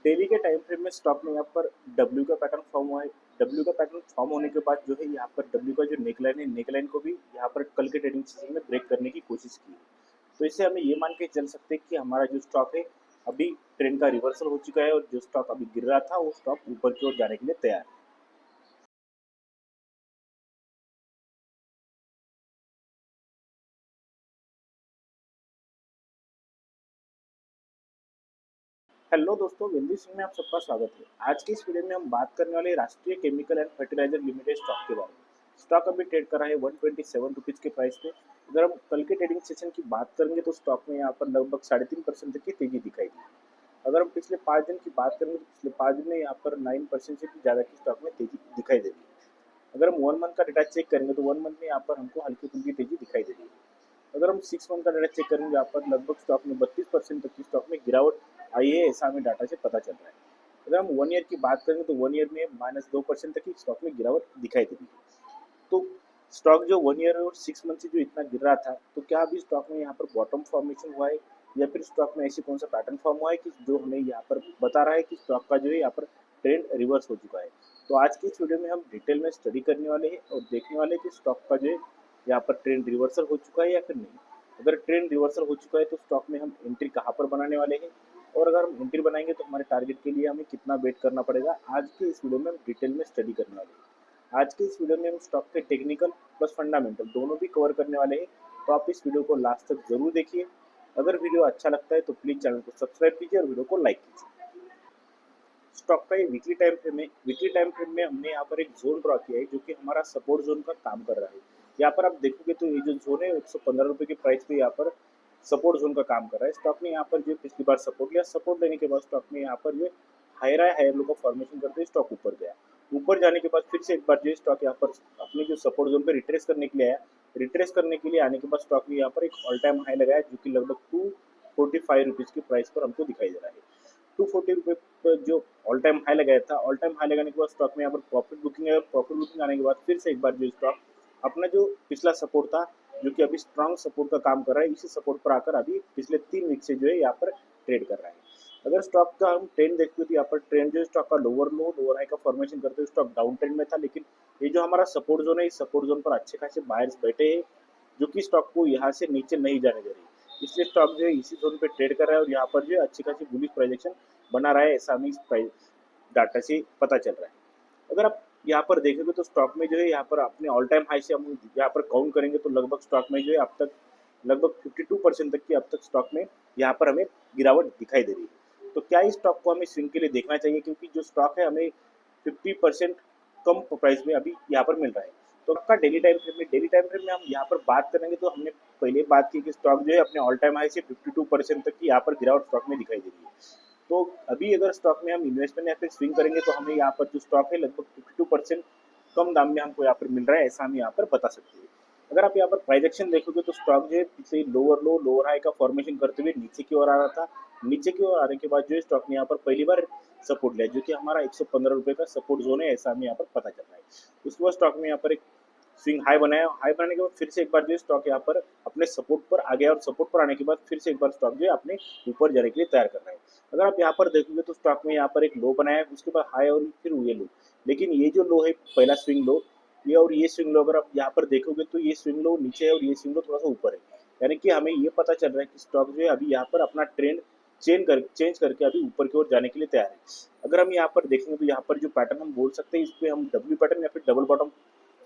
Daily के time frame में stock में यहाँ पर डब्ल्यू का पैटर्न फॉर्म हुआ है। डब्ल्यू का पैटर्न फॉर्म होने के बाद जो है यहाँ पर डब्ल्यू का जो नेकलाइन है, नेकलाइन को भी यहाँ पर कल के ट्रेडिंग सेशन में ब्रेक करने की कोशिश की है। तो इससे हमें ये मान के चल सकते हैं कि हमारा जो स्टॉक है अभी ट्रेंड का रिवर्सल हो चुका है और जो स्टॉक अभी गिर रहा था वो स्टॉक ऊपर की ओर जाने के लिए तैयार है। हेलो दोस्तों, विंदी सिंह में आप सबका स्वागत है। आज की इस वीडियो में हम बात करने वाले राष्ट्रीय chemical and fertiliser limited stock के बारे में। स्टॉक अभी ट्रेड कर रहा है 127 रुपीज़ के प्राइस पे। अगर हम कल के ट्रेडिंग सेशन की बात करेंगे तो स्टॉक में यहाँ पर लगभग 3.5% तक की तेजी दिखाई दी। अगर हम पिछले 5 दिन की बात करेंगे तो पिछले 5 दिन में यहाँ पर 9% से भी ज़्यादा की स्टॉक में तेजी दिखाई दे रही है। अगर हम 1 मंथ का डेटा चेक करेंगे तो 1 मंथ में यहाँ पर हमको हल्की फुल्की तेजी दिखाई दे रही है। अगर हम 6 मंथ का डाटा चेक करेंगे यहाँ पर लगभग स्टॉक में 32% तक की स्टॉक में गिरावट आई है, ऐसा हमें डाटा से पता चल रहा है। अगर हम 1 ईयर की बात करेंगे तो 1 ईयर में -2% तक की स्टॉक में गिरावट दिखाई दे रही है। तो स्टॉक जो 1 ईयर और 6 मंथ से जो इतना गिर रहा था, तो क्या अभी स्टॉक में यहाँ पर बॉटम फॉर्मेशन हुआ है या फिर स्टॉक में ऐसी कौन सा पैटर्न फॉर्म हुआ है कि जो हमें यहाँ पर बता रहा है कि स्टॉक का जो है यहाँ पर ट्रेंड रिवर्स हो चुका है। तो आज की इस वीडियो में हम डिटेल में स्टडी करने वाले हैं और देखने वाले हैं कि स्टॉक का जो है यहाँ पर ट्रेंड रिवर्सल हो चुका है या फिर नहीं। अगर ट्रेंड रिवर्सल हो चुका है तो स्टॉक में हम एंट्री कहाँ पर बनाने वाले हैं और अगर हम एंट्री बनाएंगे तो हमारे टारगेट के लिए हमें कितना वेट करना पड़ेगा, आज के इस वीडियो में हम डिटेल में स्टडी करने वाले हैं। आज के इस वीडियो में हम स्टॉक के टेक्निकल प्लस फंडामेंटल दोनों भी कवर करने वाले हैं। तो आप इस वीडियो को लास्ट तक जरूर देखिए। अगर वीडियो अच्छा लगता है तो प्लीज़ चैनल को सब्सक्राइब कीजिए और वीडियो को लाइक कीजिए। स्टॉक का ये वीकली टाइम फ्रेम है। वीकली टाइम फ्रेम में हमने यहाँ पर एक जोन ड्रॉ किया है जो कि हमारा सपोर्ट जोन का काम कर रहा है। यहाँ पर आप देखोगे तो ये जो जोन है 115 रुपये के प्राइस पे यहाँ पर सपोर्ट जोन का काम कर रहा है। स्टॉक ने यहाँ पर जो पिछली बार सपोर्ट लिया, सपोर्ट लेने के बाद स्टॉक में यहाँ पर जो हायर है हायर लो का फॉर्मेशन करते हुए स्टॉक ऊपर गया। ऊपर जाने के बाद फिर से एक बार जो स्टॉक यहाँ पर अपने जो सपोर्ट जोन पे रिट्रेस करने के लिए आया। रिट्रेस करने के लिए आने के बाद स्टॉक ने यहाँ पर एक ऑल टाइम हाई लगाया जो कि लगभग 245 रुपीज़ की प्राइस पर हमको दिखाई दे रहा है। 240 रुपये पर जो ऑल टाइम हाई लगाया था, ऑल टाइम हाई लगाने के बाद स्टॉक में यहाँ पर प्रॉफिट बुकिंग है। प्रॉफिट बुकिंग आने के बाद फिर से एक बार जो स्टॉक अपना जो पिछला सपोर्ट था जो कि अभी स्ट्रांग सपोर्ट का काम कर रहा है, इसी सपोर्ट पर आकर अभी पिछले 3 वीक से जो है यहाँ पर ट्रेड कर रहा है। अगर स्टॉक का हम ट्रेंड देखते तो यहाँ पर ट्रेंड जो स्टॉक का लोअर लो लोअर हाई का फॉर्मेशन करते हुए स्टॉक डाउन ट्रेंड में था, लेकिन ये जो हमारा सपोर्ट जोन है इस सपोर्ट जोन पर अच्छे खासे बायर्स बैठे हैं जो कि स्टॉक को यहाँ से नीचे नहीं जाने दे रही। इसलिए स्टॉक जो है इसी जोन पे ट्रेड कर रहा है और यहाँ पर जो है अच्छी खासी बुलिश प्रोजेक्शन बना रहा है, ऐसा हमें इस प्राइस डाटा से पता चल रहा है। अगर आप यहाँ पर देखेंगे तो स्टॉक में जो है यहाँ पर अपने ऑल टाइम हाई से हम यहाँ पर काउंट करेंगे तो लगभग स्टॉक में जो है अब तक लगभग 52% तक की अब तक स्टॉक में यहाँ पर हमें गिरावट दिखाई दे रही है। तो क्या इस स्टॉक को हमें स्विंग के लिए देखना चाहिए, क्योंकि जो स्टॉक है हमें 50% कम प्राइस में अभी यहाँ पर मिल रहा है। तो आपका डेली टाइम फ्रेम में हम यहाँ पर बात करेंगे तो हमने पहले बात की कि स्टॉक जो है अपने ऑल टाइम हाई से 52% तक की यहाँ पर गिरावट स्टॉक में दिखाई दे रही है। तो अभी अगर स्टॉक में हम इन्वेस्टमेंट या फिर स्विंग करेंगे तो हमें यहाँ पर जो स्टॉक है लगभग 52% कम दाम में हमको यहाँ पर मिल रहा है, ऐसा हम यहाँ पर बता सकते हैं। अगर आप यहाँ पर प्राइजेक्शन देखोगे तो स्टॉक जो है पिछले लोअर लो लोअर हाई का फॉर्मेशन करते हुए नीचे की ओर आ रहा था। नीचे की ओर आने के बाद जो है स्टॉक ने यहाँ पर पहली बार सपोर्ट लिया जो कि हमारा 115 रुपये का सपोर्ट जोन है, ऐसा हमें यहाँ पर पता चल रहा है। उसके बाद स्टॉक में यहाँ पर एक स्विंग हाई बनाया, हाई बनाने के बाद फिर से एक बार जो है स्टॉक यहाँ पर अपने सपोर्ट पर आ गया और सपोर्ट पर आने के बाद फिर से एक बार स्टॉक जो है अपने ऊपर जाने के लिए तैयार कर रहा है। अगर आप यहाँ पर देखोगे तो स्टॉक में यहाँ पर एक लो बनाया, उसके बाद हाई और फिर ये लो, लेकिन ये जो लो है पहला स्विंग लो, ये और ये स्विंग लो अगर आप यहाँ पर देखोगे तो ये स्विंग लो नीचे है और ये स्विंग लो थोड़ा सा ऊपर है। यानी कि हमें ये पता चल रहा है कि स्टॉक जो है अभी यहाँ पर अपना ट्रेंड चेंज करके अभी ऊपर की ओर जाने के लिए तैयार है। अगर हम यहाँ पर देखेंगे तो यहाँ पर जो पैटर्न हम बोल सकते हैं इस पर हम डब्ल्यू पैटर्न या फिर डबल बॉटम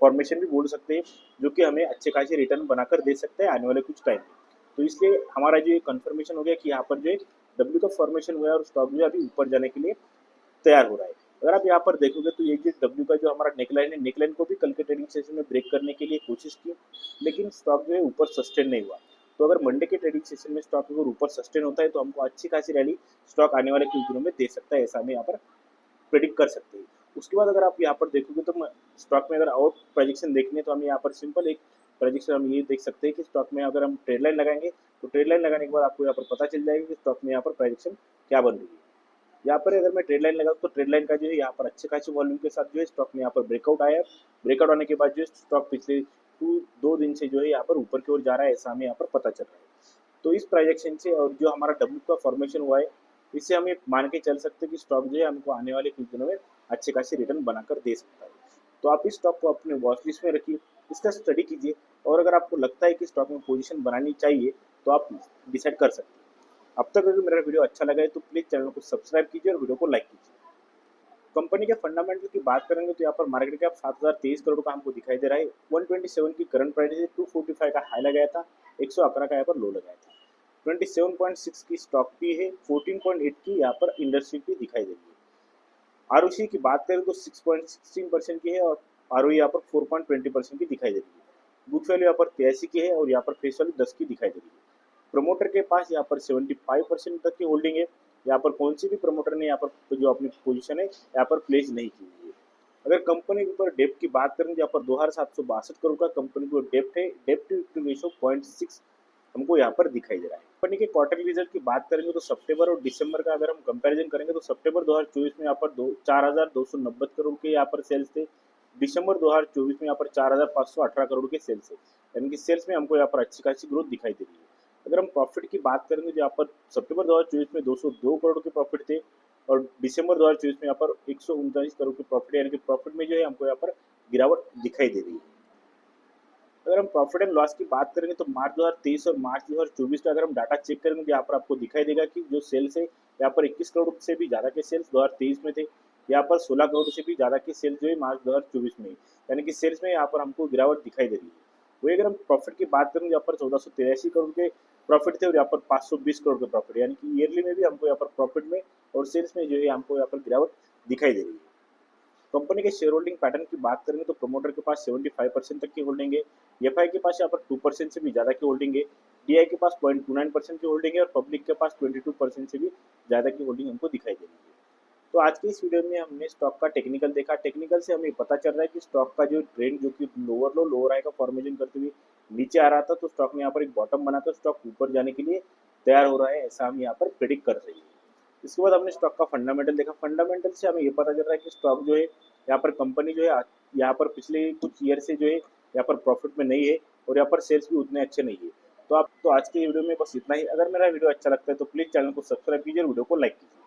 फॉर्मेशन भी बोल सकते हैं, जो कि हमें अच्छे खासे रिटर्न बनाकर दे सकते हैं आने वाले कुछ टाइम में। तो इसलिए हमारा जो कंफर्मेशन हो गया कि यहाँ पर जो है डब्ल्यू का फॉर्मेशन हुआ है और स्टॉक जो है अभी ऊपर जाने के लिए तैयार हो रहा है। अगर आप यहाँ पर देखोगे तो ये जो डब्ल्यू का जो हमारा नेकलाइन है, नेकलाइन को भी कल के ट्रेडिंग सेशन में ब्रेक करने के लिए कोशिश की, लेकिन स्टॉक जो है ऊपर सस्टेन नहीं हुआ। तो अगर मंडे के ट्रेडिंग सेशन में स्टॉक अगर ऊपर सस्टेन होता है तो हमको अच्छी खासी रैली स्टॉक आने वाले कुछ दिनों में दे सकता है, ऐसा हमें यहाँ पर प्रेडिक्ट कर सकते हैं। उसके बाद अगर आप यहाँ पर देखोगे तो स्टॉक में अगर और प्रोजेक्शन देखने तो हम यहाँ पर सिंपल एक प्रोजेक्शन हम ये देख सकते हैं कि स्टॉक में अगर हम ट्रेड लाइन लगाएंगे तो ट्रेड लाइन लगाने के बाद आपको यहाँ पर पता चल जाएगा कि स्टॉक में यहाँ पर प्रोजेक्शन क्या बन रही है। यहाँ पर अगर मैं ट्रेड लाइन लगाऊँ तो ट्रेड लाइन का जो है यहाँ पर अच्छे खासे वॉल्यूम के साथ जो है स्टॉक में यहाँ पर ब्रेकआउट आया है। ब्रेकआउट आने के बाद जो है स्टॉक पिछले 2 दिन से जो है यहाँ पर ऊपर की ओर जा रहा है, ऐसा हमें यहाँ पर पता चल रहा है। तो इस प्रोजेक्शन से और जो हमारा डब्ल्यू का फॉर्मेशन हुआ है इससे हम ये मान के चल सकते हैं कि स्टॉक जो है हमको आने वाले कुछ दिनों में अच्छे खासे रिटर्न बनाकर दे सकता है। तो आप इस स्टॉक को अपने वॉच लिस्ट में रखिए, इसका स्टडी कीजिए, और अगर आपको लगता है कि स्टॉक में पोजीशन बनानी चाहिए तो आप डिसाइड कर सकते हैं। अब तक अगर मेरा वीडियो अच्छा लगा है तो प्लीज़ चैनल को सब्सक्राइब कीजिए और वीडियो को लाइक कीजिए। कंपनी के फंडामेंटल की बात करेंगे तो यहाँ पर मार्केट कैप 7,023 करोड़ का हमको दिखाई दे रहा है। 127 की करंट प्राइस है, 245 का हाई लगाया था, 111 का यहाँ पर लो लगाया था। 27.6 की स्टॉक पी है, 14.8 की यहाँ पर इंडस्ट्री की दिखाई दे रही है। आरओसी की बात करें तो 6.16% की है और आरओई यहाँ पर 4.20% की दिखाई दे रही है। बुक वैल्यू यहाँ पर 83 की है और यहाँ पर फेस वैल्यू 10 की दिखाई दे रही है। प्रमोटर के पास यहाँ पर 75% तक की होल्डिंग है। यहाँ पर कौन सी भी प्रमोटर ने यहाँ पर जो अपनी पोजीशन है यहाँ पर प्लेस नहीं की हुई है। अगर कंपनी के ऊपर डेप्ट की बात करें तो यहाँ पर 2,762 करोड़ का कंपनी को डेप्ट है। डेप्ट टू इक्विटी रेशो 0.6 हमको यहाँ पर दिखाई दे रहा है। कंपनी के क्वार्टरली रिजल्ट की बात करेंगे तो सितंबर और दिसंबर का अगर हम कंपैरिजन करेंगे तो सितंबर 2024 में यहाँ पर 4,290 करोड़ के यहाँ पर सेल्स थे। दिसंबर 2024 में यहाँ पर 4,518 करोड़ के सेल्स है, यानी कि सेल्स में हमको यहाँ पर अच्छी खासी ग्रोथ दिखाई दे रही है। अगर हम प्रॉफिट की बात करेंगे तो यहाँ पर सितंबर 2024 में 202 करोड़ के प्रॉफिट थे और दिसंबर 2024 में यहाँ पर 139 करोड़ के प्रॉफिट, यानी कि प्रॉफिट में जो है हमको यहाँ पर गिरावट दिखाई दे रही है। अगर हम प्रॉफिट एंड लॉस की बात करेंगे तो मार्च 2023 और मार्च 2024 का अगर हम डाटा चेक करेंगे तो यहाँ पर आपको दिखाई देगा कि जो सेल्स है यहाँ पर 21 करोड़ से भी ज़्यादा के सेल्स 2023 में थे। यहाँ पर 16 करोड़ से भी ज़्यादा के सेल्स जो है मार्च 2024 में, यानी कि सेल्स में यहाँ पर हमको गिरावट दिखाई दे रही है। वही अगर हम प्रॉफिट की बात करेंगे यहाँ पर 1483 करोड़ के प्रॉफिट थे और यहाँ पर 520 करोड़ के प्रॉफिट, यानी कि ईयरली में भी हमको यहाँ पर प्रॉफिट में और सेल्स में जो है हमको यहाँ पर गिरावट दिखाई दे रही है। कंपनी के शेयर होल्डिंग पैटर्न की बात करेंगे तो प्रमोटर के पास 75% तक की होल्डिंग है, एफआई के पास यहाँ पर 2% से भी ज़्यादा की होल्डिंग है, डीआई के पास 0.29% की होल्डिंग है और पब्लिक के पास 22% से भी ज़्यादा की होल्डिंग हमको दिखाई दे रही है। तो आज के इस वीडियो में हमने स्टॉक का टेक्निकल देखा। टेक्निकल से हमें पता चल रहा है कि स्टॉक का जो ट्रेंड जो कि लोअर लो लोअर हाई का फॉर्मेशन करते हुए नीचे आ रहा था, तो स्टॉक में यहाँ पर एक बॉटम बना, तो स्टॉक ऊपर जाने के लिए तैयार हो रहा है, ऐसा हम यहाँ पर प्रेडिक्ट कर रही है। इसके बाद हमने स्टॉक का फंडामेंटल देखा। फंडामेंटल से हमें ये पता चल रहा है कि स्टॉक जो है यहाँ पर कंपनी जो है यहाँ पर पिछले कुछ ईयर से जो है यहाँ पर प्रॉफिट में नहीं है और यहाँ पर सेल्स भी उतने अच्छे नहीं है। तो आज के वीडियो में बस इतना ही। अगर मेरा वीडियो अच्छा लगता है तो प्लीज़ चैनल को सब्सक्राइब कीजिए और वीडियो को लाइक कीजिए।